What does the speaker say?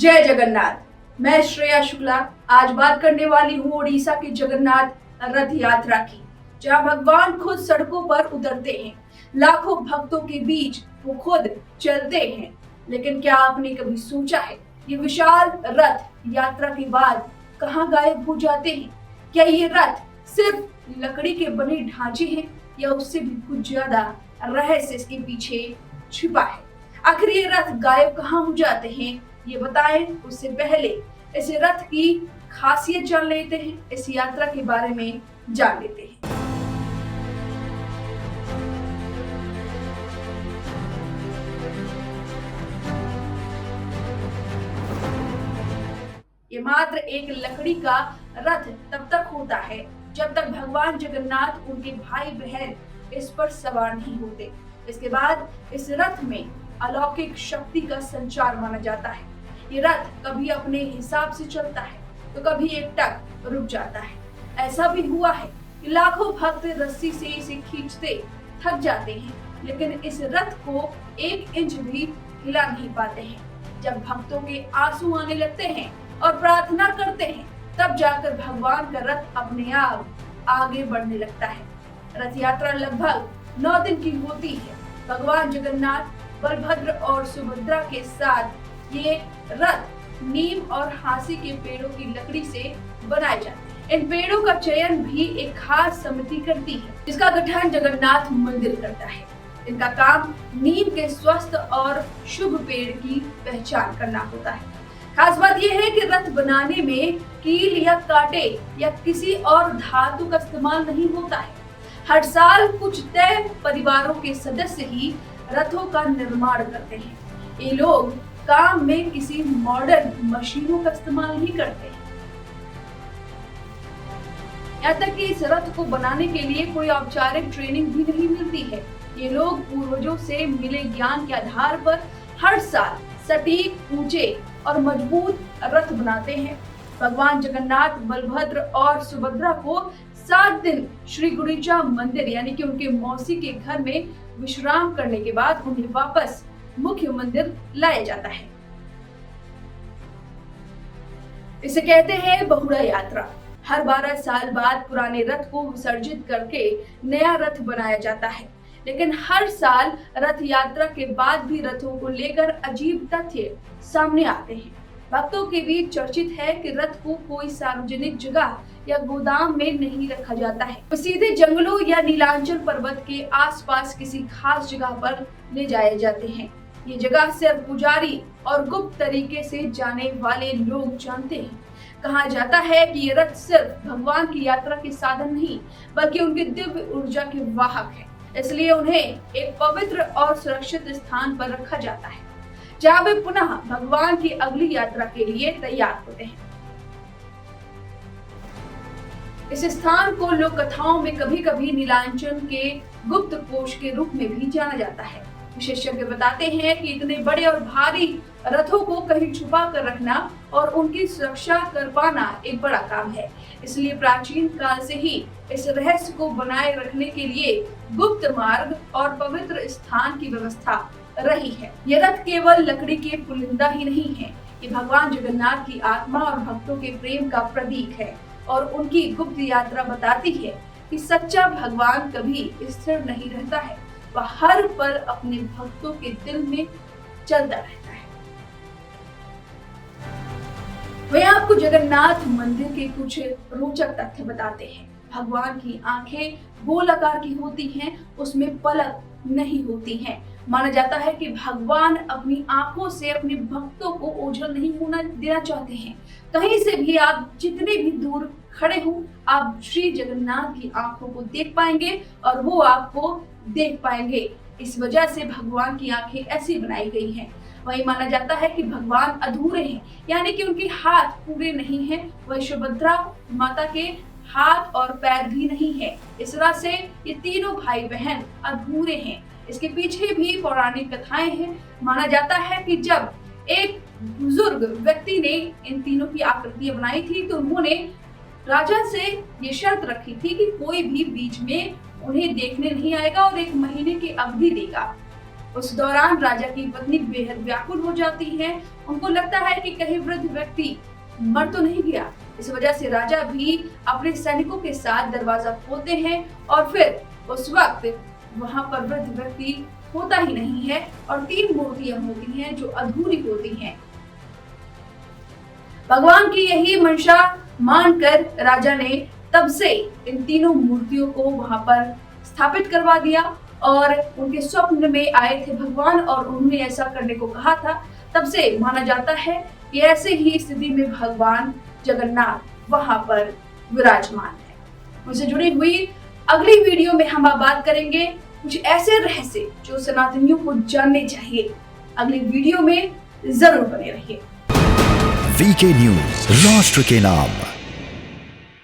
जय जगन्नाथ। मैं श्रेया शुक्ला आज बात करने वाली हूँ उड़ीसा के जगन्नाथ रथ यात्रा की, जहाँ भगवान खुद सड़कों पर उतरते हैं। लाखों भक्तों के बीच वो खुद चलते हैं। लेकिन क्या आपने कभी सोचा है ये विशाल रथ यात्रा के बाद कहाँ गायब हो जाते हैं? क्या ये रथ सिर्फ लकड़ी के बने ढांचे हैं या उससे भी कुछ ज्यादा रहस्य इसके पीछे छिपा है? आखिर ये रथ गायब कहाँ हो जाते हैं, ये बताएं उससे पहले इस रथ की खासियत जान लेते हैं, इस यात्रा के बारे में जान लेते हैं। ये मात्र एक लकड़ी का रथ तब तक होता है जब तक भगवान जगन्नाथ उनके भाई बहन इस पर सवार नहीं होते। इसके बाद इस रथ में अलौकिक शक्ति का संचार माना जाता है। ये रथ कभी अपने हिसाब से चलता है तो कभी एकटक रुक जाता है। ऐसा भी हुआ है कि लाखों भक्त रस्सी से इसे खींचते थक जाते हैं, लेकिन इस रथ को 1 इंच भी हिला नहीं पाते हैं। जब भक्तों के आंसू आने लगते हैं और प्रार्थना करते हैं, तब जाकर भगवान का रथ अपने आप आगे बढ़ने लगता है। रथ यात्रा लगभग 9 दिन की होती है। भगवान जगन्नाथ, बलभद्र और सुभद्रा के साथ ये रथ नीम और हांसी के पेड़ों की लकड़ी से बनाए जाते हैं। इन पेड़ों का चयन भी एक खास समिति करती है, जिसका गठन जगन्नाथ मंदिर करता है। इनका काम नीम के स्वस्थ और शुभ पेड़ की पहचान करना होता है। खास बात यह है कि रथ बनाने में कील या कांटे या किसी और धातु का इस्तेमाल नहीं होता है। हर साल कुछ तय परिवारों के सदस्य ही रथों का निर्माण करते हैं। ये लोग काम में किसी मॉडर्न मशीनों का इस्तेमाल नहीं करते। यहाँ तक कि इस रथ को बनाने के लिए कोई औपचारिक ट्रेनिंग भी नहीं मिलती है। ये लोग पूर्वजों से मिले ज्ञान के आधार पर हर साल सटीक, ऊंचे और मजबूत रथ बनाते हैं। भगवान जगन्नाथ, बलभद्र और सुभद्रा को 7 दिन श्री गुंडीचा मंदिर यानी कि उनके मौसी के घर में विश्राम करने के बाद उन्हें वापस मुख्य मंदिर लाया जाता है। इसे कहते हैं बहुड़ा यात्रा। हर 12 साल बाद पुराने रथ को विसर्जित करके नया रथ बनाया जाता है। लेकिन हर साल रथ यात्रा के बाद भी रथों को लेकर अजीब तथ्य सामने आते हैं। भक्तों के बीच चर्चित है कि रथ को कोई सार्वजनिक जगह या गोदाम में नहीं रखा जाता है, तो सीधे जंगलों या नीलांचल पर्वत के आसपास किसी खास जगह पर ले जाए जाते हैं। ये जगह सिर्फ पुजारी और गुप्त तरीके से जाने वाले लोग जानते हैं। कहा जाता है कि ये रथ सिर्फ भगवान की यात्रा के साधन नहीं, बल्कि उनकी दिव्य ऊर्जा के वाहक है। इसलिए उन्हें एक पवित्र और सुरक्षित स्थान पर रखा जाता है, जहाँ वे पुनः भगवान की अगली यात्रा के लिए तैयार होते हैं। इस स्थान को लोक कथाओं में कभी कभी नीलांचल के गुप्त कोश के रूप में भी जाना जाता है। विशेषज्ञ बताते हैं कि इतने बड़े और भारी रथों को कहीं छुपा कर रखना और उनकी सुरक्षा कर पाना एक बड़ा काम है। इसलिए प्राचीन काल से ही इस रहस्य को बनाए रखने के लिए गुप्त मार्ग और पवित्र स्थान की व्यवस्था रही है। यह रथ केवल लकड़ी के पुलिंदा ही नहीं है, ये भगवान जगन्नाथ की आत्मा और भक्तों के प्रेम का प्रतीक है। और उनकी गुप्त यात्रा बताती है कि सच्चा भगवान कभी स्थिर नहीं रहता है, वह हर पल अपने भक्तों के दिल में चलता रहता है। वे आपको जगन्नाथ मंदिर के कुछ रोचक तथ्य बताते हैं। भगवान की आंखें गोल आकार की होती हैं, उसमें पलक नहीं होती हैं। माना जाता है कि भगवान अपनी आंखों से अपने भक्तों को ओझल नहीं होना देना चाहते हैं। कहीं से भी आप जितने भी दूर खड़े हो, आप श्री जगन्नाथ की आंखों को देख पाएंगे और वो आपको देख पाएंगे। इस वजह से भगवान की आंखें ऐसी बनाई गई हैं। वही माना जाता है कि भगवान अधूरे हैं, यानी कि उनके हाथ पूरे नहीं हैं। वही सुभद्रा माता के हाथ और पैर भी नहीं है। इस तरह से ये तीनों भाई बहन अधूरे हैं। इसके पीछे भी पौराणिक कथाएं हैं। माना जाता है कि जब एक बुजुर्ग व्यक्ति ने इन तीनों की आकृतियां बनाई थी, तो उन्होंने राजा से ये शर्त रखी थी कि कोई भी बीच में उन्हें देखने नहीं आएगा और 1 महीने की अवधि देगा। उस दौरान राजा की पत्नी बेहद व्याकुल हो जाती है। उनको लगता है कि कहीं वृद्ध व्यक्ति मर तो नहीं गया। इस वजह से राजा भी अपने सैनिकों के साथ दरवाजा खोलते हैं और फिर उस वक्त वहां पर वृद्ध व्यक्ति होता ही नहीं है और 3 मूर्तियां होती हैं जो अधूरी होती हैं। भगवान की यही मंशा मानकर राजा ने तब से इन तीनों मूर्तियों को वहां पर स्थापित करवा दिया और उनके स्वप्न में आए थे भगवान और उन्होंने ऐसा करने को कहा था। तब से माना जाता है कि ऐसे ही स्थिति में भगवान जगन्नाथ वहां पर विराजमान है। उनसे जुड़ी हुई अगली वीडियो में हम बात करेंगे कुछ ऐसे रहस्य जो सनातनियों को जानने चाहिए। अगली वीडियो में जरूर बने रहिए। वीके न्यूज, राष्ट्र के नाम।